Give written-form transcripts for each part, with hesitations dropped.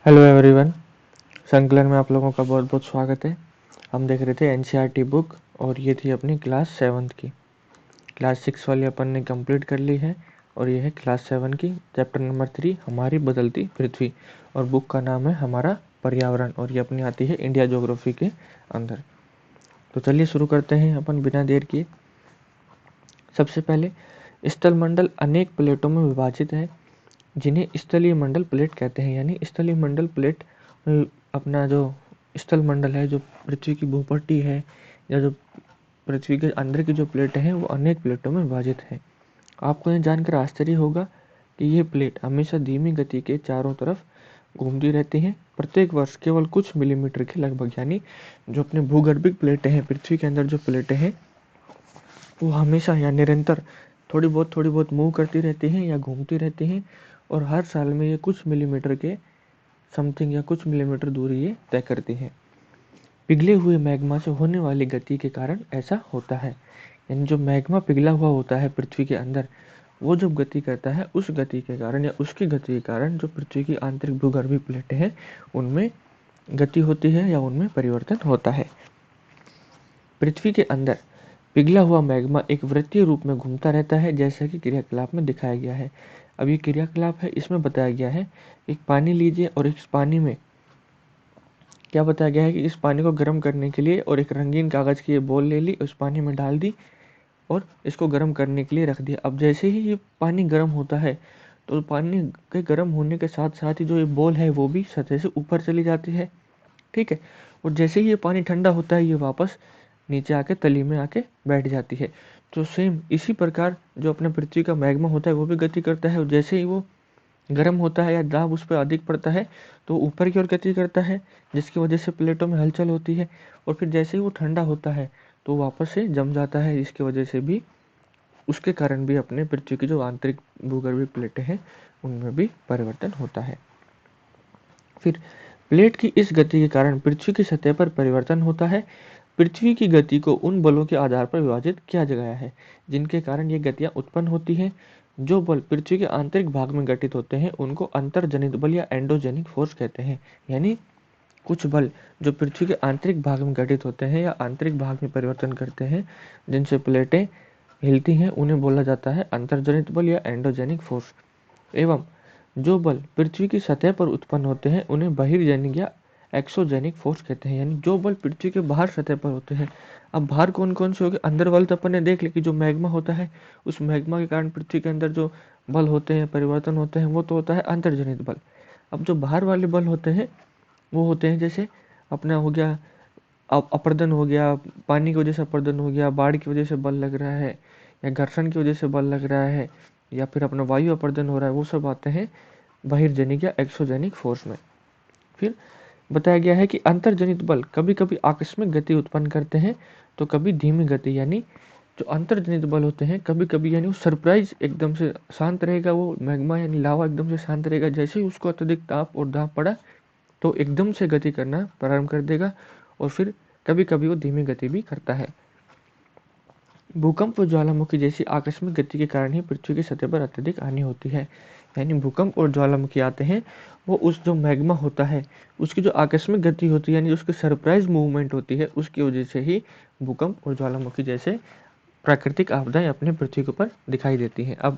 Hello everyone. संकलन में आप लोगों का बहुत बहुत स्वागत है। हम देख रहे थे एनसीईआरटी बुक और ये थी अपनी क्लास 7 की। क्लास 6 वाली अपन ने कंप्लीट कर ली है और ये है क्लास 7 की चैप्टर नंबर 3 हमारी बदलती पृथ्वी। और बुक का नाम है हमारा पर्यावरण और ये अपनी आती है इंडिया ज्योग्राफी के अंदर। तो चलिए शुरू करते हैं अपन बिना देर किए। सबसे पहले स्थल मंडल अनेक प्लेटों में विभाजित है जिन्हें स्थलीय मंडल प्लेट कहते हैं। यानी स्थलीय मंडल प्लेट अपना जो स्थल मंडल है, जो पृथ्वी की भूपट्टी है या जो पृथ्वी के अंदर की जो प्लेटें हैं वो अनेक प्लेटों में विभाजित है। आपको यह जानकर आश्चर्य होगा कि ये प्लेट हमेशा धीमी गति के चारों तरफ घूमती रहती हैं, प्रत्येक वर्ष केवल कुछ मिलीमीटर के लगभग। यानी जो अपने भूगर्भिक प्लेटें हैं, पृथ्वी के अंदर जो प्लेटें हैं वो हमेशा या निरंतर थोड़ी बहुत मूव करती रहती हैं या घूमती रहती हैं और हर साल में ये कुछ मिलीमीटर के समथिंग या कुछ मिलीमीटर दूरी ये तय करती हैं। पिघले हुए मैग्मा से होने वाली गति के कारण ऐसा होता है। यानी जो मैग्मा पिघला हुआ होता है पृथ्वी के अंदर, वो जब गति करता है उस गति के कारण या उसकी गति के कारण जो पृथ्वी की आंतरिक भूगर्भीय प्लेटें हैं उनमें गति होती है या उनमें परिवर्तन होता है। पृथ्वी के अंदर पिघला हुआ मैग्मा एक वृत्तीय रूप में घूमता रहता है, जैसा कि क्रियाकलाप में दिखाया गया है। अब ये क्रियाकलाप है, इसमें बताया गया है एक पानी लीजिए और इस पानी में क्या बताया गया है कि इस पानी को गर्म करने के लिए और एक रंगीन कागज की ये बॉल ले ली, उस पानी में डाल दी और इसको गर्म करने के लिए रख दिया। अब जैसे ही ये पानी गर्म होता है तो पानी के गर्म होने के साथ साथ ही जो ये बॉल है वो भी सतह से ऊपर चली जाती है। ठीक है। और जैसे ही ये पानी ठंडा होता है ये वापस नीचे आके तली में आके बैठ जाती है। तो सेम इसी प्रकार जो अपने पृथ्वी का मैग्मा होता है वो भी गति करता है और जैसे ही वो गर्म होता है या दाब उस पर अधिक पड़ता है तो ऊपर की ओर गति करता है, जिसकी वजह से प्लेटों में हलचल होती है। और फिर जैसे ही वो ठंडा होता है तो वापस से जम जाता है, जिसकी वजह से भी उसके कारण भी अपने पृथ्वी की जो आंतरिक भूगर्भीय प्लेटें हैं उनमें भी परिवर्तन होता है। फिर प्लेट की इस गति के कारण पृथ्वी की सतह पर परिवर्तन होता है। पृथ्वी की गति को उन बलों के आधार पर विभाजित किया गया है जिनके कारण ये गतियां उत्पन्न होती हैं। जो बल पृथ्वी के आंतरिक भाग में घटित होते हैं उनको अंतर्जनित बल या एंडोजेनिक फोर्स कहते हैं। यानी कुछ बल जो पृथ्वी के आंतरिक भाग में घटित होते हैं या आंतरिक भाग में परिवर्तन करते हैं, जिनसे प्लेटें हिलती हैं, उन्हें बोला जाता है अंतर्जनित बल या एंडोजेनिक फोर्स। एवं जो बल पृथ्वी की सतह पर उत्पन्न होते हैं उन्हें बहिर्जनिक या एक्सोजेनिक फोर्स कहते हैं। यानी जो बल पृथ्वी के बाहर सतह पर होते हैं। अब बाहर कौन कौन से हो गए? अंदर वाले तो अपन ने देख लिया कि जो मैग्मा होता है उस मैग्मा के कारण पृथ्वी के अंदर जो बल होते हैं, परिवर्तन होते हैं, वो तो होता है अंतर्जनित बल। अब जो बाहर वाले बल होते हैं वो होते हैं जैसे अपना हो गया अपर्दन हो गया, पानी की वजह से अपर्दन हो गया, बाढ़ की वजह से बल लग रहा है या घर्षण की वजह से बल लग रहा है या फिर अपना वायु अपर्दन हो रहा है, वो सब आते हैं बहिर्जनिक या एक्सोजेनिक फोर्स में। फिर बताया गया है कि अंतर्जनित बल कभी कभी आकस्मिक गति उत्पन्न करते हैं तो कभी धीमी गति। यानी जो अंतर्जनित बल होते हैं कभी कभी यानी वो सरप्राइज एकदम से शांत रहेगा, वो मैग्मा यानी लावा एकदम से शांत रहेगा, जैसे ही उसको अत्यधिक ताप और दाब पड़ा तो एकदम से गति करना प्रारंभ कर देगा और फिर कभी कभी वो धीमी गति भी करता है। भूकंप और ज्वालामुखी जैसी आकस्मिक गति के कारण ही पृथ्वी की सतह पर अत्यधिक हानि होती है। यानी भूकंप और ज्वालामुखी आते हैं वो उस जो मैग्मा होता है उसकी जो आकस्मिक गति होती है, यानी उसकी सरप्राइज मूवमेंट होती है, उसकी वजह से ही भूकंप और ज्वालामुखी जैसे प्राकृतिक आपदाएं अपने पृथ्वी के ऊपर दिखाई देती हैं। अब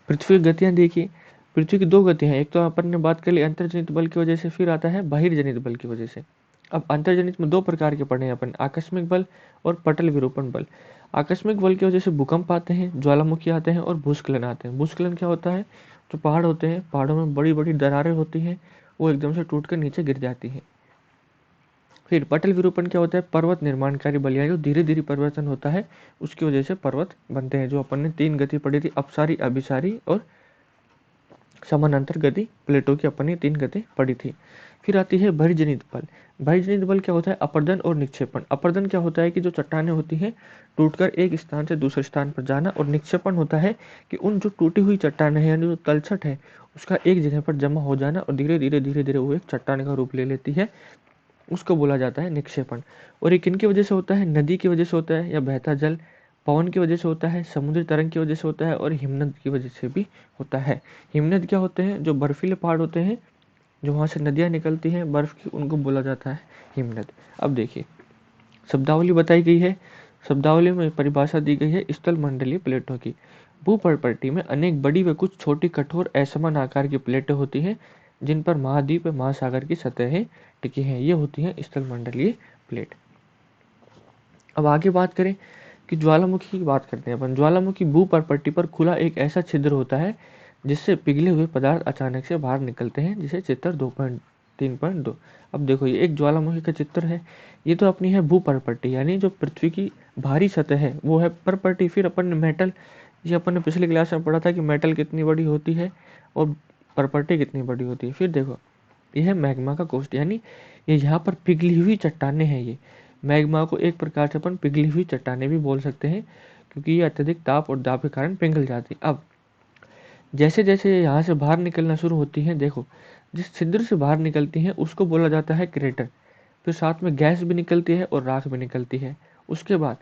पृथ्वी की गतियां देखिए। पृथ्वी की दो गतियां हैं, एक तो अपन ने बात कर ली अंतर्जनित बल की वजह से, फिर आता है बहिर्जनित बल की वजह से। अब अंतर्जनित में दो प्रकार के पढ़े हैं अपन, आकस्मिक बल और पटल विरूपण बल। आकस्मिक बल की वजह से भूकंप आते हैं, ज्वालामुखी आते हैं और भूस्खलन आते हैं। भूस्खलन क्या होता है? जो पहाड़ होते हैं, पहाड़ों में बड़ी बड़ी दरारें होती हैं, वो एकदम से टूट कर नीचे गिर जाती हैं। फिर पटल विरूपण क्या होता है? पर्वत निर्माणकारी बल, यानी जो धीरे धीरे परिवर्तन होता है उसकी वजह से पर्वत बनते हैं। जो अपन ने तीन गति पढ़ी थी, अपसारी, अभिसारी और समानांतर गति, प्लेटों की अपन ने तीन गति पढ़ी थी। फिर आती है बहिर्जनित बल। बहिर्जनित बल क्या होता है? अपर्दन और निक्षेपण। अपर्दन क्या होता है कि जो चट्टानें होती हैं टूटकर एक स्थान से दूसरे स्थान पर जाना, और निक्षेपण होता है कि उन जो टूटी हुई चट्टानें हैं यानी जो तलछट है उसका एक जगह पर जमा हो जाना और धीरे धीरे वो एक चट्टान का रूप ले लेती है, उसको बोला जाता है निक्षेपण। और ये किनकी वजह से होता है? नदी की वजह से होता है या बहता जल, पवन की वजह से होता है, समुद्री तरंग की वजह से होता है और हिमनद की वजह से भी होता है। हिमनद क्या होते हैं? जो बर्फीले पहाड़ होते हैं जो वहाँ से नदियाँ निकलती हैं बर्फ़ की, उनको बोला जाता है हिमनद। अब देखिए शब्दावली बताई गई है। शब्दावली में परिभाषा दी गई है स्थल मंडलीय प्लेटों की। भूपर्पट्टी में अनेक बड़ी व कुछ छोटी कठोर असमान आकार की प्लेटें होती हैं जिन पर महाद्वीप व महासागर की सतहें टिकी हैं। ये होती हैं स्थल मंडलीय प्लेट। अब आगे बात करें कि ज्वालामुखी की बात करते हैं अपन। ज्वालामुखी भूपर्पट्टी पर खुला एक ऐसा छिद्र होता है जिससे पिघले हुए पदार्थ अचानक से बाहर निकलते हैं, जिसे चित्र 2.3.2। अब देखो ये एक ज्वालामुखी का चित्र है। ये तो अपनी है भूपर्पट्टी, यानी जो पृथ्वी की बाहरी सतह है वो है परपट्टी। फिर अपन ने मेटल, ये अपन ने पिछले क्लास में पढ़ा था कि मेटल कितनी बड़ी होती है और परपट्टी कितनी बड़ी होती है। फिर देखो यह है मैग्मा का कोष्ठ, यानी ये यहाँ पर पिघली हुई चट्टानें हैं। ये मैग्मा को एक प्रकार से अपन पिघली हुई चट्टानें भी बोल सकते हैं, क्योंकि ये अत्यधिक ताप और दाब के कारण पिघल जाती है। अब जैसे जैसे यहाँ से बाहर निकलना शुरू होती है, देखो जिस छिद्र से बाहर निकलती हैं उसको बोला जाता है क्रेटर। फिर साथ में गैस भी निकलती है और राख भी निकलती है। उसके बाद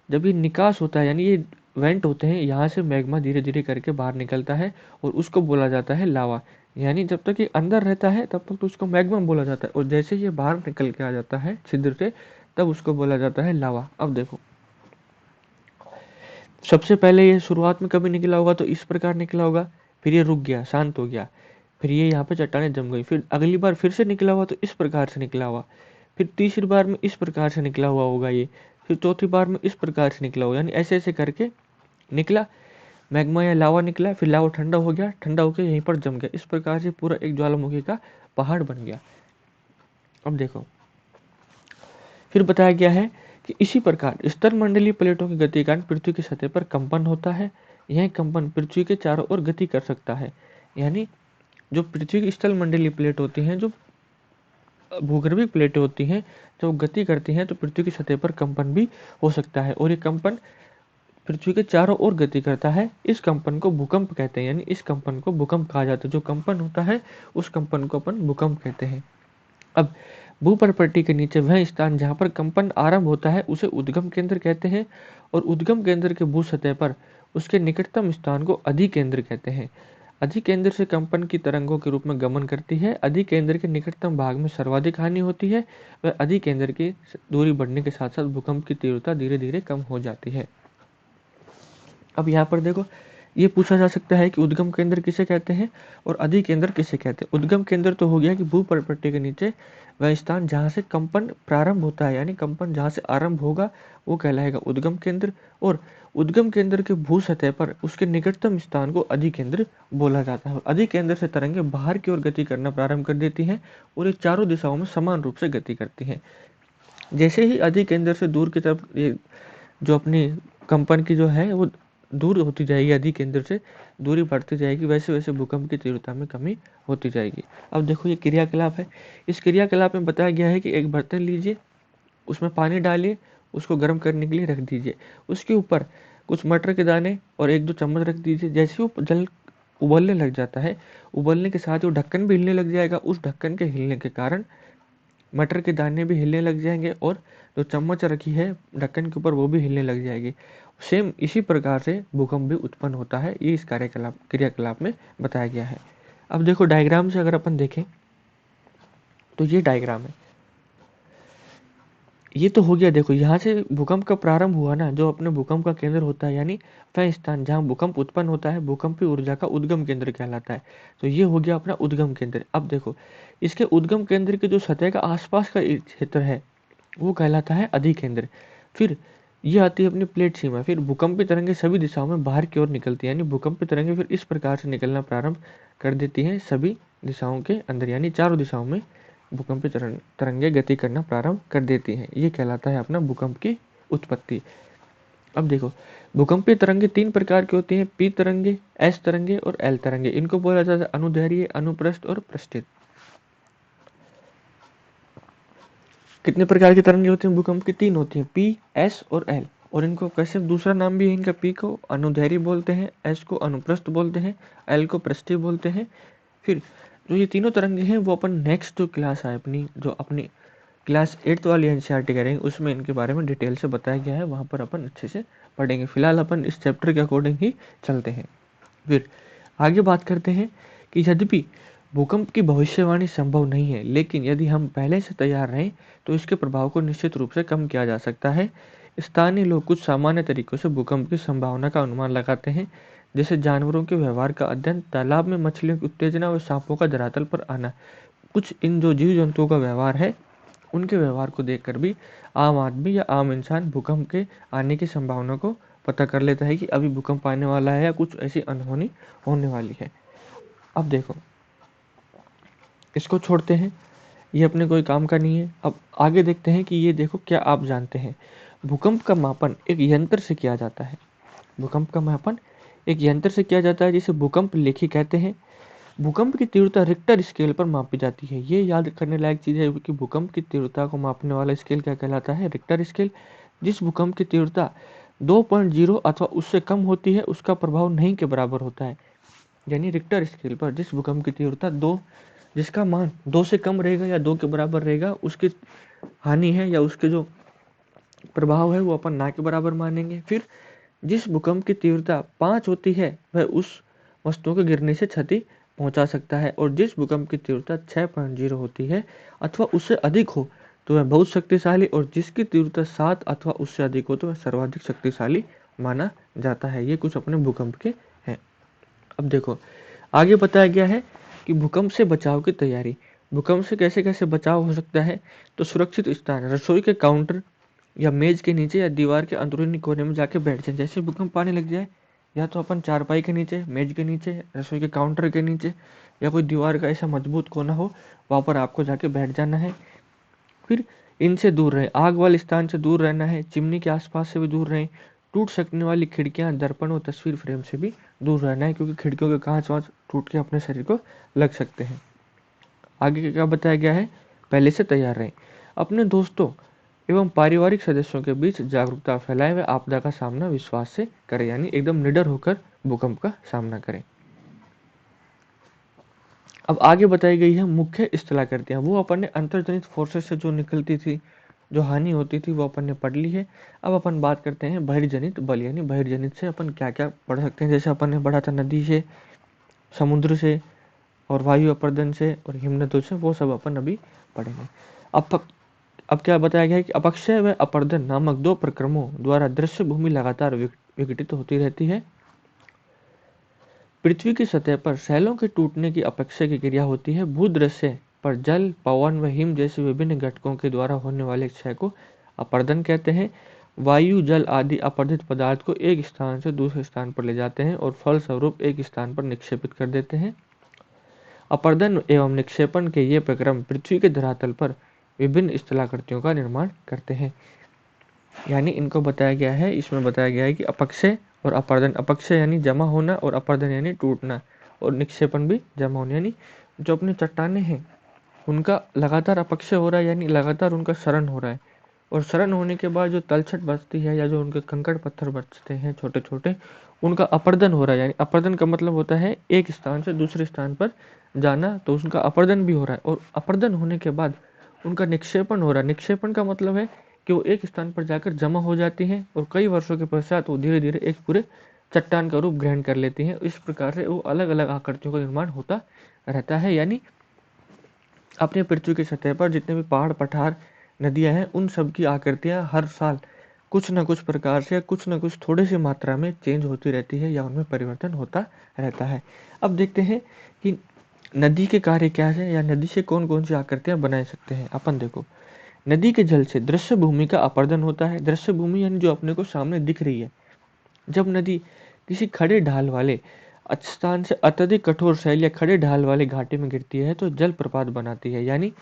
जब ये निकास होता है, यानी ये वेंट होते हैं, यहाँ से मैग्मा धीरे धीरे करके बाहर निकलता है और उसको बोला जाता है लावा। यानी जब तक ये अंदर रहता है तब तक तो उसको मैग्मा बोला जाता है, और जैसे ये बाहर निकल के आ जाता है छिद्र से तब उसको बोला जाता है लावा। अब देखो सबसे पहले ये शुरुआत में कभी निकला होगा तो इस प्रकार निकला होगा, फिर ये रुक गया, शांत हो गया, फिर ये यहाँ पे चट्टानें जम गई, फिर अगली बार फिर से निकला हुआ तो इस प्रकार से निकला हुआ, फिर तीसरी बार में इस प्रकार से निकला हुआ होगा ये, फिर चौथी बार में इस प्रकार से निकला होगा। यानी ऐसे ऐसे करके निकला मैग्मा या लावा निकला, फिर लावा ठंडा हो गया, ठंडा होकर यहीं पर जम गया। इस प्रकार से पूरा एक ज्वालामुखी का पहाड़ बन गया। अब देखो फिर बताया गया है कि इसी प्रकार स्थल मंडलीय प्लेटों की गति के कारण पृथ्वी की सतह पर कंपन होता है। यह कंपन पृथ्वी के चारों ओर गति कर सकता है। यानी जो पृथ्वी की स्थल मंडलीय प्लेट होती हैं, जो भूगर्भीय प्लेटें होती हैं, जब गति करती हैं तो पृथ्वी की सतह पर कंपन भी हो सकता है, और ये कंपन पृथ्वी के चारों ओर गति करता है। इस कंपन को भूकंप कहते हैं, यानी इस कंपन को भूकंप कहा जाता है। जो कंपन होता है उस कंपन को अपन भूकंप कहते हैं। अब भूपर्पट्टी के नीचे वह स्थान जहाँ पर कंपन आरंभ होता है उसे उद्गम केंद्र कहते हैं, और उद्गम केंद्र के भू सतह पर उसके निकटतम स्थान को अधिकेंद्र कहते हैं। अधिकेंद्र से कंपन की तरंगों के रूप में गमन करती है। अधिकेंद्र के निकटतम भाग में सर्वाधिक हानि होती है। वह अधिकेंद्र की दूरी बढ़ने के साथ साथ भूकंप की तीव्रता धीरे धीरे कम हो जाती है। अब यहाँ पर देखो ये पूछा जा सकता है कि उद्गम केंद्र किसे कहते हैं और अधिकेंद्र किसे कहते हैं। उद्गम केंद्र तो हो गया कि भूपर्पट्टी के नीचे वह स्थान जहाँ से कंपन प्रारंभ होता है, यानी कंपन जहाँ से आरंभ होगा वो कहलाएगा उद्गम केंद्र, और उद्गम केंद्र के भू सतह पर उसके निकटतम स्थान को अधिकेंद्र बोला जाता है। अधिकेंद्र से तरंगे बाहर की ओर गति करना प्रारंभ कर देती हैं और ये चारों दिशाओं में समान रूप से गति करती हैं। जैसे ही अधिकेंद्र से दूर की तरफ ये जो अपनी कंपन की जो है वो दूर होती जाएगी, अधिकेंद्र से दूरी बढ़ती जाएगी, वैसे वैसे भूकंप की तीव्रता में कमी होती जाएगी। अब देखो ये क्रियाकलाप है। इस क्रियाकलाप में बताया गया है कि एक बर्तन लीजिए, उसमें पानी डालिए, उसको गर्म करने के लिए रख दीजिए, उसके ऊपर कुछ मटर के दाने और 1-2 चम्मच रख दीजिए। जैसे वो जल उबलने लग जाता है, उबलने के साथ वो ढक्कन भी हिलने लग जाएगा। उस ढक्कन के हिलने के कारण मटर के दाने भी हिलने लग जाएंगे और जो चम्मच रखी है ढक्कन के ऊपर वो भी हिलने लग जाएगी। सेम इसी प्रकार से भूकंप भी उत्पन्न होता है, ये इस क्रियाकलाप में बताया गया है। अब देखो डायग्राम से अगर अपन देखें तो ये डायग्राम है, ये तो हो गया। देखो यहाँ से भूकंप का प्रारंभ हुआ ना, जो अपने भूकंप का केंद्र होता है, यानी वह स्थान जहाँ भूकंप उत्पन्न होता है, भूकंपीय ऊर्जा का उद्गम केंद्र कहलाता है। तो ये हो गया अपना उद्गम केंद्र। अब देखो इसके उद्गम केंद्र के जो सतह का आसपास का क्षेत्र है वो कहलाता है अधिकेंद्र। फिर ये आती है अपनी प्लेट सीमा। फिर भूकंपीय तरंगे सभी दिशाओं में बाहर की ओर निकलती है, यानी भूकंपीय तरंगे फिर इस प्रकार से निकलना प्रारंभ कर देती हैं सभी दिशाओं के अंदर, यानी चारों दिशाओं में भूकंपीय तरंगे गति करना प्रारंभ कर देती हैं। ये कहलाता है अपना भूकंप की उत्पत्ति। अब देखो भूकंपीय तरंगे 3 प्रकार की होती हैं, पी तरंगे, एस तरंगे और एल तरंगे। इनको बोला जाता है अनुदैर्घ्य, अनुप्रस्थ और प्रस्थित। कितने प्रकार की तरंगे होती हैं भूकंप की? 3 होती हैं, पी, एस और एल। और इनको कैसे दूसरा नाम भी है इनका, पी को अनुदैर्घ्य बोलते हैं, एस को अनुप्रस्थ बोलते हैं, एल को प्रस्थित बोलते हैं। फिर जो ये तीनों तरंगे हैं वो अपन नेक्स्ट जो क्लास है अपनी, जो अपनी क्लास 8th वाली एनसीईआरटी करेंगे उसमें इनके बारे में डिटेल से बताया गया है, वहाँ पर अपन अच्छे से पढ़ेंगे। फिलहाल अपन इस चैप्टर के अकॉर्डिंग ही चलते हैं। फिर आगे बात करते हैं कि यद्यपि भूकंप की भविष्यवाणी संभव नहीं है, लेकिन यदि हम पहले से तैयार रहें तो इसके प्रभाव को निश्चित रूप से कम किया जा सकता है। स्थानीय लोग कुछ सामान्य तरीकों से भूकंप की संभावना का अनुमान लगाते हैं, जैसे जानवरों के व्यवहार का अध्ययन, तालाब में मछलियों की उत्तेजना और सांपों का धरातल पर आना। कुछ इन जो जीव जंतुओं का व्यवहार है, उनके व्यवहार को देखकर भी आम आदमी या आम इंसान भूकंप के आने की संभावना को पता कर लेता है कि अभी भूकंप आने वाला है या कुछ ऐसी अनहोनी होने वाली है। अब देखो, इसको छोड़ते हैं, ये अपने कोई काम का नहीं है। अब आगे देखते हैं कि ये देखो, क्या आप जानते हैं भूकंप का मापन एक यंत्र से किया जाता है। भूकंप का मापन एक यंत्र से किया जाता है जिसे भूकंप लेखी कहते हैं। भूकंप की तीव्रता रिक्टर स्केल पर मापी जाती है। ये याद करने लायक चीज है कि भूकंप की तीव्रता को मापने वाला स्केल क्या कहलाता है? Richter scale. जिस भूकंप की तीव्रता 2.0 अथवा उससे कम होती है उसका प्रभाव नहीं के बराबर होता है। यानी रिक्टर स्केल पर जिस भूकंप की तीव्रता 2, जिसका मान 2 से कम रहेगा या 2 के बराबर रहेगा, उसकी हानि है या उसके जो प्रभाव है वो अपन ना के बराबर मानेंगे। फिर जिस भूकंप की तीव्रता 5 होती है वह उस वस्तुओं के गिरने से क्षति पहुंचा सकता है, और जिस भूकंप की तीव्रता 6.0 होती है अथवा उससे अधिक हो तो वह बहुत शक्तिशाली, और जिसकी तीव्रता 7 अथवा उससे अधिक हो तो वह सर्वाधिक शक्तिशाली माना जाता है। ये कुछ अपने भूकंप के हैं। अब देखो, आगे बताया गया है कि भूकंप से बचाव की तैयारी। भूकंप से कैसे कैसे बचाव हो सकता है? तो सुरक्षित स्थान, रसोई के काउंटर या मेज के नीचे या दीवार के अंदरूनी कोने में जाके बैठ जाए। जैसे भूकंप आने लग जाए, या तो अपन चारपाई के नीचे, मेज के नीचे, रसोई के काउंटर के नीचे, या कोई दीवार का ऐसा मजबूत कोना हो, वहां पर आपको जाके बैठ जाना है। फिर इनसे दूर रहें, आग वाले स्थान से दूर रहना है, चिमनी के आसपास से भी दूर रहें, टूट सकने वाली खिड़कियां, दर्पण और तस्वीर फ्रेम से भी दूर रहना है, क्योंकि खिड़कियों के कांच वांच टूट के अपने शरीर को लग सकते हैं। आगे क्या बताया गया है? पहले से तैयार रहें, अपने दोस्तों एवं पारिवारिक सदस्यों के बीच जागरूकता फैलाएं, व आपदा का सामना विश्वास से करें, यानी एकदम निडर होकर भूकंप का सामना करें। अब आगे बताई गई है मुख्य स्थलाकृतियां। वो अपन ने अंतर्जनित फोर्सेस से जो निकलती थी, जो हानि होती थी, वो अपन ने पढ़ ली है। अब अपन बात करते हैं बहिर्जनित बल, यानी बहिर्जनित से अपन क्या क्या पढ़ सकते हैं। जैसे अपन ने पढ़ा था नदी से, समुद्र से, और वायु अपर्दन से, और हिमनदों से, वो सब अपन अभी पढ़ेंगे। अब क्या बताया गया है कि अपक्षय व अपर्दन नामक 2 प्रक्रमों द्वारा दृश्य भूमि लगातार विघटित होती रहती है। पृथ्वी की सतह पर शैलों के टूटने की अपक्षय की क्रिया होती है। भूदृश्य पर जल, पवन व हिम जैसे विभिन्न घटकों के द्वारा होने वाले क्षय को अपर्दन कहते हैं। वायु, जल आदि अपर्दित पदार्थ को एक स्थान से दूसरे स्थान पर ले जाते हैं और फलस्वरूप एक स्थान पर निक्षेपित कर देते हैं। अपर्दन एवं निक्षेपण के ये प्रक्रम पृथ्वी के धरातल पर विभिन्न स्थलाकृतियों का निर्माण करते हैं। यानी इनको बताया गया है, इसमें बताया गया है कि अपक्षय और अपर्दन। अपक्षय यानी जमा होना, और अपर्दन यानी टूटना, और निक्षेपण भी जमा होना। यानी जो अपने चट्टाने हैं उनका लगातार अपक्षय हो रहा है, यानी लगातार उनका शरण हो रहा है, और शरण होने के बाद जो तलछट बचती है या जो उनके कंकड़ पत्थर बचते हैं छोटे छोटे, उनका अपर्दन हो रहा है। यानी अपर्दन का मतलब होता है एक स्थान से दूसरे स्थान पर जाना, तो उसका अपर्दन भी हो रहा है। और अपर्दन होने के बाद उनका निक्षेपण हो रहा है। निक्षेपण का मतलब है कि वो एक स्थान पर जाकर जमा हो जाती हैं, और कई वर्षों के पश्चात वो धीरे धीरे एक पूरे चट्टान का रूप ग्रहण कर लेती हैं। इस प्रकार से वो अलग अलग आकृतियों का निर्माण होता रहता है। यानी अपने पृथ्वी की सतह पर जितने भी पहाड़, पठार, नदियां हैं, उन सब की आकृतियां हर साल कुछ न कुछ प्रकार से, कुछ न कुछ थोड़ी सी मात्रा में चेंज होती रहती है, या उनमें परिवर्तन होता रहता है। अब देखते हैं कि नदी के कार्य क्या है, या नदी से कौन कौन सी आकृतियां बना सकते हैं। अपन देखो, नदी के जल से दृश्य भूमि का अपर्दन होता है। दृश्य भूमि यानी जो अपने को सामने दिख रही है। जब नदी किसी खड़े ढाल वाले स्थान से अत्यधिक कठोर शैल या खड़े ढाल वाले घाटी में गिरती है तो जल प्रपात बनाती है। यानी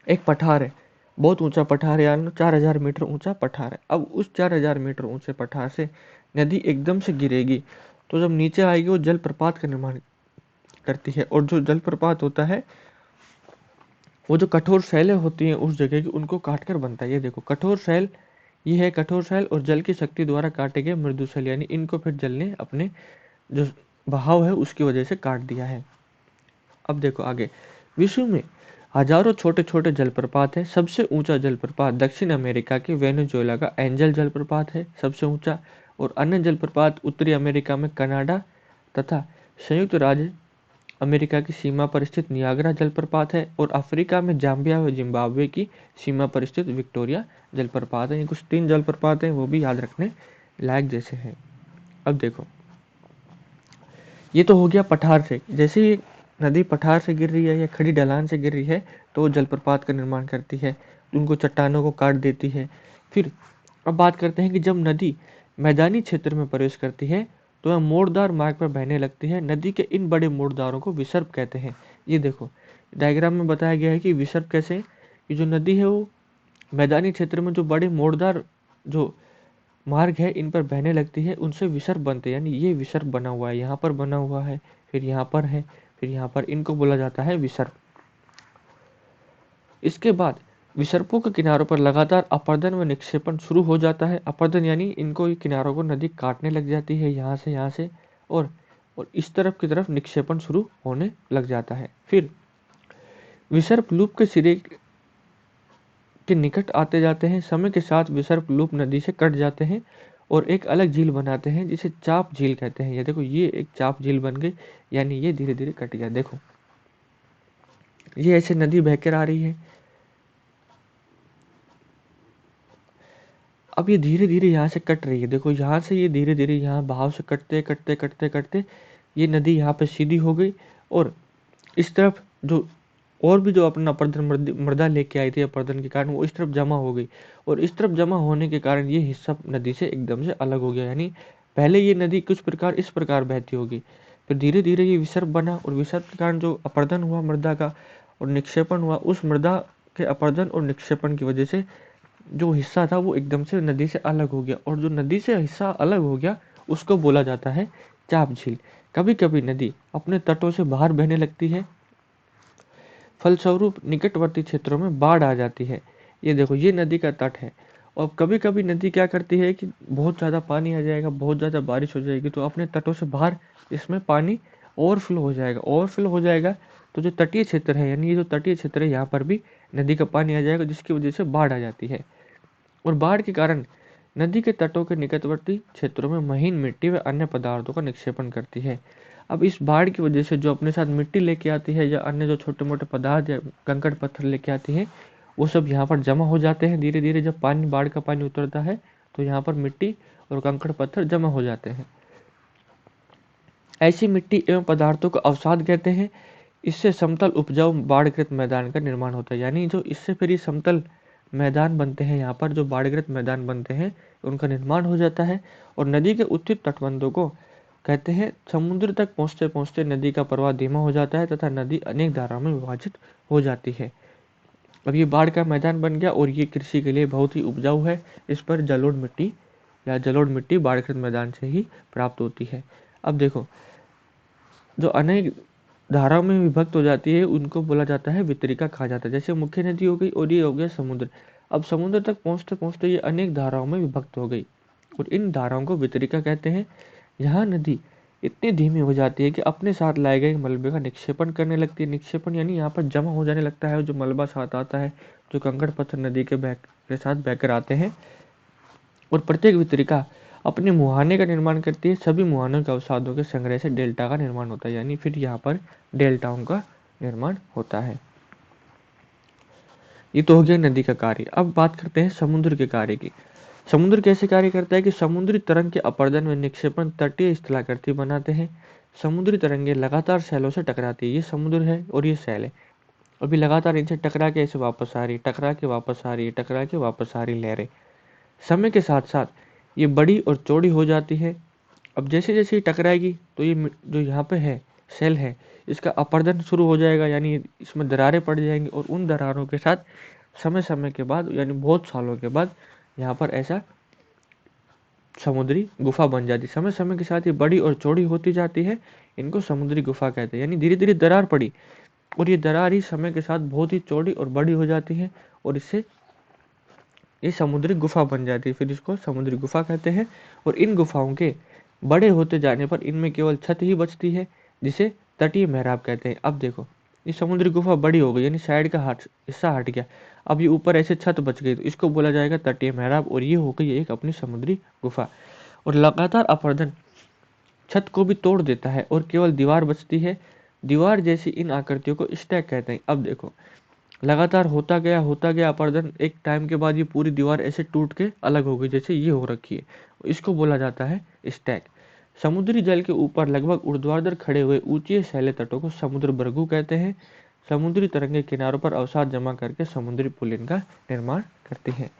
एक पठार है, बहुत ऊंचा पठार है, यानी 4000 मीटर ऊंचा पठार है। अब उस 4000 मीटर ऊंचे पठार से नदी एकदम से गिरेगी, तो जब नीचे आएगी वो जल प्रपात का निर्माण करती है। और जो जल प्रपात होता है वो जो कठोर शैलें होती हैं उस जगह की, उनको काट कर बनता है। ये देखो, कठोर शैल, ये है कठोर शैल, और जल की शक्ति द्वारा काटे गए मृदु शैल, यानी इनको फिर जल ने अपने जो बहाव है उसकी वजह से काट दिया है। अब देखो आगे, विश्व में हजारों छोटे छोटे जलप्रपात हैं। सबसे ऊंचा जलप्रपात दक्षिण अमेरिका के वेनेजुएला का एंजल जलप्रपात है, सबसे ऊंचा। और अन्य जलप्रपात उत्तरी अमेरिका में कनाडा तथा संयुक्त राज्य अमेरिका की सीमा पर स्थित नियाग्रा जलप्रपात है, और अफ्रीका में जाम्बिया व जिम्बाब्वे की सीमा पर स्थित विक्टोरिया जलप्रपात है। ये कुछ 3 जलप्रपात हैं, वो भी याद रखने लायक जैसे हैं। अब देखो, ये तो हो गया पठार से। जैसे ही नदी पठार से गिर रही है या खड़ी ढलान से गिर रही है तो वो जलप्रपात का निर्माण करती है, उनको चट्टानों को काट देती है। फिर अब बात करते हैं कि जब नदी मैदानी क्षेत्र में प्रवेश करती है तो वह मोड़दार मार्ग पर बहने लगती है। नदी के इन बड़े मोड़दारों को विसर्प कहते हैं। ये देखो, डायग्राम में बताया गया है कि विसर्प कैसे, कि जो नदी है वो मैदानी क्षेत्र में जो बड़े मोड़दार जो मार्ग है इन पर बहने लगती है, उनसे विसर्प बनते हैं। यानी ये विसर्प बना हुआ है, यहाँ पर बना हुआ है, फिर यहाँ पर है, फिर यहाँ पर, इनको बोला जाता है विसर्प। इसके बाद विसर्पों के किनारों पर लगातार अपर्दन व निक्षेपण शुरू हो जाता है। अपर्दन यानी इनको किनारों को नदी काटने लग जाती है, यहाँ से और इस तरफ की तरफ निक्षेपण शुरू होने लग जाता है। फिर विसर्प लूप के सिरे के निकट आते जाते हैं। समय के साथ विसर्प लूप नदी से कट जाते हैं और एक अलग झील बनाते हैं जिसे चाप झील कहते हैं। ये देखो, ये एक चाप झील बन गई, यानी ये धीरे धीरे कट गया। देखो, ये ऐसे नदी बहकर आ रही है, अब ये धीरे धीरे यहाँ से कट रही है। देखो, यहाँ से ये धीरे धीरे यहाँ बहाव से कटते कटते कटते कटते ये नदी यहाँ पे सीधी हो गई, और इस तरफ जो और भी जो अपना अपर्दन मृदा लेके आई थी अपर्दन के कारण, वो इस तरफ जमा हो गई, और इस तरफ जमा होने के कारण ये हिस्सा नदी से एकदम से अलग हो गया। यानी पहले ये नदी कुछ प्रकार इस प्रकार बहती होगी, फिर धीरे धीरे ये विसर्प बना, और विसर्प के कारण जो अपर्दन हुआ मृदा का और निक्षेपण हुआ, उस मृदा के अपर्दन और निक्षेपण की वजह से जो हिस्सा था वो एकदम से नदी से अलग हो गया, और जो नदी से हिस्सा अलग हो गया उसको बोला जाता है चाप झील। कभी कभी नदी अपने तटों से बाहर बहने लगती है, फलस्वरूप निकटवर्ती क्षेत्रों में बाढ़ आ जाती है। ये देखो, ये नदी का तट है, और कभी कभी नदी क्या करती है कि बहुत ज़्यादा पानी आ जाएगा, बहुत ज़्यादा बारिश हो जाएगी, तो अपने तटों से बाहर इसमें पानी ओवरफ्लो हो जाएगा। ओवरफ्लो हो जाएगा तो जो तटीय क्षेत्र है, यानी ये जो तटीय क्षेत्र है, यहाँ पर भी नदी का पानी आ जाएगा, जिसकी वजह से बाढ़ आ जाती है। और बाढ़ के कारण नदी के तटों के निकटवर्ती क्षेत्रों में महीन मिट्टी व अन्य पदार्थों का निक्षेपण करती है। अब इस बाढ़ की वजह से जो अपने साथ मिट्टी लेके आती है या अन्य जो छोटे मोटे पदार्थ या कंकड़ पत्थर लेके आती है, वो सब यहाँ पर जमा हो जाते हैं। धीरे धीरे जब पानी, बाढ़ का पानी उतरता है तो यहाँ पर मिट्टी और कंकड़ पत्थर जमा हो जाते हैं। ऐसी मिट्टी एवं पदार्थों को अवसाद कहते हैं। इससे समतल उपजाऊ बाढ़ग्रस्त मैदान का निर्माण होता है। यानी जो इससे फिर ये समतल मैदान बनते हैं, यहाँ पर जो बाढ़ग्रस्त मैदान बनते हैं उनका निर्माण हो जाता है। और नदी के उत्थित तटबंधों को कहते हैं। समुद्र तक पहुँचते पहुँचते नदी का प्रवाह धीमा हो जाता है तथा नदी अनेक धाराओं में विभाजित हो जाती है। अब ये बाढ़ का मैदान बन गया और ये कृषि के लिए बहुत ही उपजाऊ है। इस पर जलोढ़ मिट्टी या जलोढ़ मिट्टी बाढ़ग्रस्त मैदान से ही प्राप्त होती है। अब देखो, जो अनेक धाराओं में विभक्त हो जाती है उनको बोला जाता है वितरिका कहा जाता है। जैसे मुख्य नदी हो गई और ये हो गया समुद्र। अब समुद्र तक पहुँचते पहुँचते ये अनेक धाराओं में विभक्त हो गई और इन धाराओं को वितरिका कहते हैं। यहाँ नदी इतनी धीमी हो जाती है कि अपने साथ लाए गए मलबे का निक्षेपण करने लगती है। निक्षेपण यानी यहाँ पर जमा हो जाने लगता है, जो मलबा साथ आता है, जो कंकड़ पत्थर नदी के साथ बहकर आते हैं। और प्रत्येक वितरिका अपने मुहाने का निर्माण करती है। सभी मुहानों के अवसादों के संग्रह से डेल्टा का निर्माण होता है, यानी फिर यहाँ पर डेल्टाओं का निर्माण होता है। ये तो हो गया नदी का कार्य। अब बात करते हैं समुद्र के कार्य की। समुद्र कैसे कार्य करता है कि समुद्री तरंग के अपर्दन व निक्षेपण तटीय स्थलाकृति बनाते हैं। समुद्री तरंगे लगातार सैलों से टकराती है। ये समुद्र है और ये सैल है। अभी लगातार इनसे टकरा के ऐसे वापस आ रही है, टकरा के वापस आ रही है, टकरा के वापस आ रही लहरें। समय के साथ साथ ये बड़ी और चौड़ी हो जाती है। अब जैसे जैसे ये टकराएगी तो ये जो यहाँ पे है सेल है, इसका अपर्दन शुरू हो जाएगा, यानी इसमें दरारें पड़ जाएंगी। और उन दरारों के साथ समय समय के बाद, यानी बहुत सालों के बाद, यहाँ पर ऐसा समुद्री गुफा बन जाती है। समय समय के साथ ये बड़ी और चौड़ी होती जाती है, इनको समुद्री गुफा कहते हैं। यानी धीरे धीरे दरार पड़ी और ये दरार ही समय के साथ बहुत ही चौड़ी और बड़ी हो जाती है और इससे ये समुद्री गुफा बन जाती है। फिर इसको समुद्री गुफा कहते हैं। और इन गुफाओं के बड़े होते जाने पर इनमें केवल छत ही बचती है, जिसे तटीय मेहराब कहते हैं। अब देखो, ये समुद्री गुफा बड़ी हो गई, यानी साइड का हिस्सा हट गया। अब ये ऊपर ऐसे छत बच गई, तो इसको बोला जाएगा तटीय मेहराब, और ये हो गई एक अपनी समुद्री गुफा। और लगातार अपर्दन छत को भी तोड़ देता है और केवल दीवार बचती है, दीवार जैसी इन आकृतियों को स्टैक कहते हैं। अब देखो, लगातार होता गया अपर्दन, एक टाइम के बाद ये पूरी दीवार ऐसे टूट के अलग हो गई, जैसे ये हो रखी है, इसको बोला जाता है स्टैक। समुद्री जल के ऊपर लगभग ऊर्ध्वाधर खड़े हुए ऊंचे सैले तटों को समुद्र भृगु कहते हैं। समुद्री तरंगे किनारों पर अवसाद जमा करके समुद्री पुलिन का निर्माण करती हैं।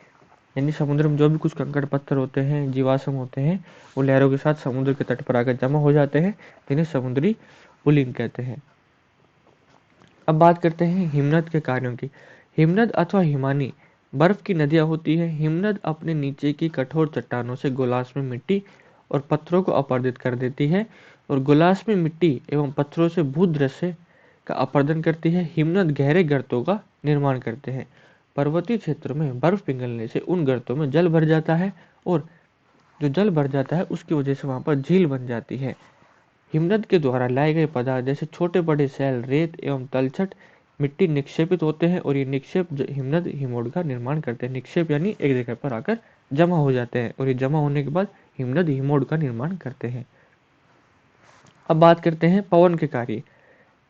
यानी समुद्र में जो भी कुछ कंकड़ पत्थर होते हैं, जीवाश्म होते हैं, वो लहरों के साथ समुद्र के तट पर आकर जमा हो जाते हैं, जिन्हें समुद्री पुलिन कहते हैं। अब बात करते हैं हिमनद के कार्यों की। हिमनद अथवा हिमानी बर्फ की नदियां होती है। हिमनद अपने नीचे की कठोर चट्टानों से गोलास में मिट्टी और पत्थरों को अपर्दित कर देती है और गोलास में मिट्टी एवं पत्थरों से भूदृश्य का अपर्दन करती है। हिमनद गहरे गर्तों का निर्माण करते हैं। पर्वतीय क्षेत्रों में बर्फ पिघलने से उन गर्तों में जल भर जाता है और जो जल भर जाता है उसकी वजह से वहां पर झील बन जाती है। हिमनद के द्वारा लाए गए पदार्थ जैसे छोटे बड़े सैल, रेत एवं तलछट मिट्टी निक्षेपित होते हैं और ये निक्षेप हिमनद हिमोड का निर्माण करते हैं। निक्षेप यानी एक जगह पर आकर जमा हो जाते हैं और ये जमा होने के बाद हिमनद हिमोड का निर्माण करते हैं। अब बात करते हैं पवन के कार्य।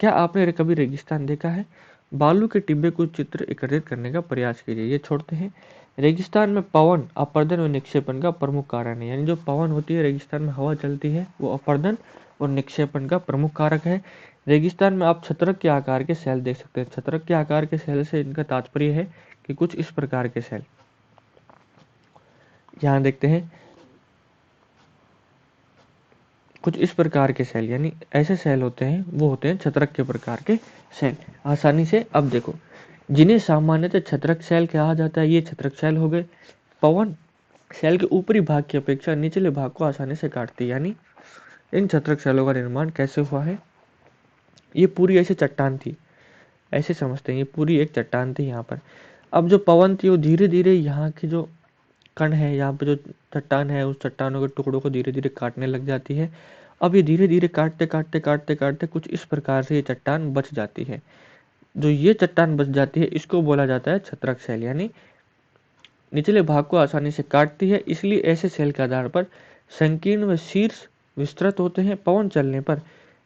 क्या आपने कभी रेगिस्तान देखा है? बालू के टिब्बे कुछ चित्र एकत्रित करने का प्रयास कीजिए। ये छोड़ते हैं। रेगिस्तान में पवन अपर्दन और निक्षेपण का प्रमुख कारण है। यानी जो पवन होती है, रेगिस्तान में हवा चलती है, वो अपर्दन और निक्षेपण का प्रमुख कारक है। रेगिस्तान में आप छत्रक के आकार के सेल देख सकते हैं। छत्रक के आकार के सेल से इनका तात्पर्य है कि कुछ इस प्रकार के सेल, यहाँ देखते हैं, कुछ इस प्रकार के सेल, यानी ऐसे सेल होते हैं, वो होते हैं छत्रक के प्रकार के सेल। आसानी से अब देखो, जिन्हें सामान्यतः छत्रक सेल कहा जाता है, ये छत्रक सेल हो गए। पवन सेल के ऊपरी भाग की अपेक्षा निचले भाग को आसानी से काटती है। यानी इन छत्रक सेलों का निर्माण कैसे हुआ है? ये पूरी ऐसी चट्टान थी, ऐसे समझते हैं, ये पूरी एक चट्टान थी यहाँ पर। अब जो पवन थी वो धीरे धीरे यहाँ की जो कण है, यहाँ पे जो चट्टान है, उस चट्टानों के टुकड़ों को धीरे धीरे काटने लग जाती है। अब ये धीरे धीरे काटते काटते काटते काटते कुछ इस प्रकार से ये चट्टान बच जाती है। जो ये चट्टान बच जाती है, इसको बोला जाता है छत्रक सेल। यानी निचले भाग को आसानी से काटती है, इसलिए ऐसे सेल के आधार पर संकीर्ण व शीर्ष विस्तृत होते हैं। पवन चलने पर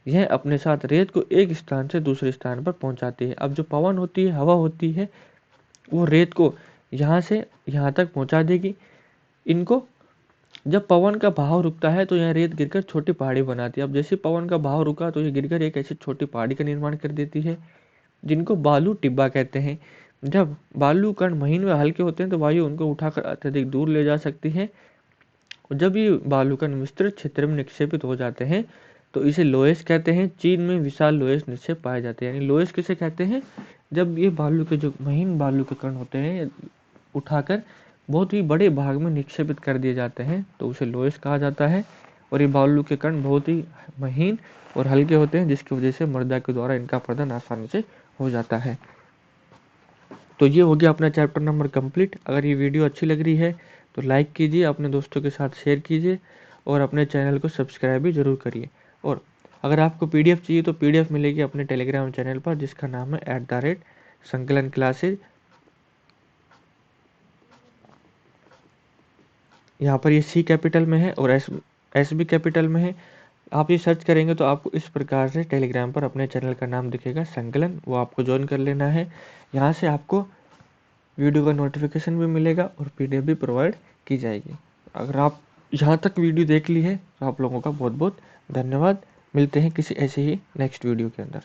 यह अपने साथ रेत को एक स्थान से दूसरे स्थान पर पहुंचाती है। अब जो पवन होती है, हवा होती है, वो रेत को यहाँ से यहाँ तक पहुंचा देगी। इनको जब पवन का बहाव रुकता है तो यह रेत गिरकर छोटी पहाड़ी बनाती है। अब जैसे पवन का बहाव रुका तो ये गिरकर एक ऐसी छोटी पहाड़ी का निर्माण कर देती है, जिनको बालू टिब्बा कहते हैं। जब बालू कण महीन व हल्के होते हैं तो वायु उनको उठाकर अत्यधिक दूर ले जा सकती है। और जब ये बालू कण विस्तृत क्षेत्र में निक्षेपित हो जाते हैं तो इसे लोएस कहते हैं। चीन में विशाल लोएस निक्षेप पाए जाते हैं। यानी लोएस किसे कहते हैं? जब ये बालू के जो महीन बालू के कण होते हैं उठाकर बहुत ही बड़े भाग में निक्षेपित कर दिए जाते हैं तो उसे लोएस कहा जाता है। और ये बालू के कण बहुत ही महीन और हल्के होते हैं, जिसकी वजह से मृदा के द्वारा इनका अपरदन आसानी से हो जाता है। तो ये हो गया अपना चैप्टर नंबर कंप्लीट। अगर ये वीडियो अच्छी लग रही है तो लाइक कीजिए, अपने दोस्तों के साथ शेयर कीजिए और अपने चैनल को सब्सक्राइब भी जरूर करिए। और अगर आपको पीडीएफ चाहिए तो पीडीएफ मिलेगी अपने टेलीग्राम चैनल पर, जिसका नाम है @संकलन क्लासेज। यहाँ पर ये सी कैपिटल में है और एस भी कैपिटल में है। आप ये सर्च करेंगे तो आपको इस प्रकार से टेलीग्राम पर अपने चैनल का नाम दिखेगा, संकलन, वो आपको ज्वाइन कर लेना है। यहाँ से आपको वीडियो का नोटिफिकेशन भी मिलेगा और पीडीएफ भी प्रोवाइड की जाएगी। अगर आप यहाँ तक वीडियो देख ली है तो आप लोगों का बहुत बहुत धन्यवाद। मिलते हैं किसी ऐसे ही नेक्स्ट वीडियो के अंदर।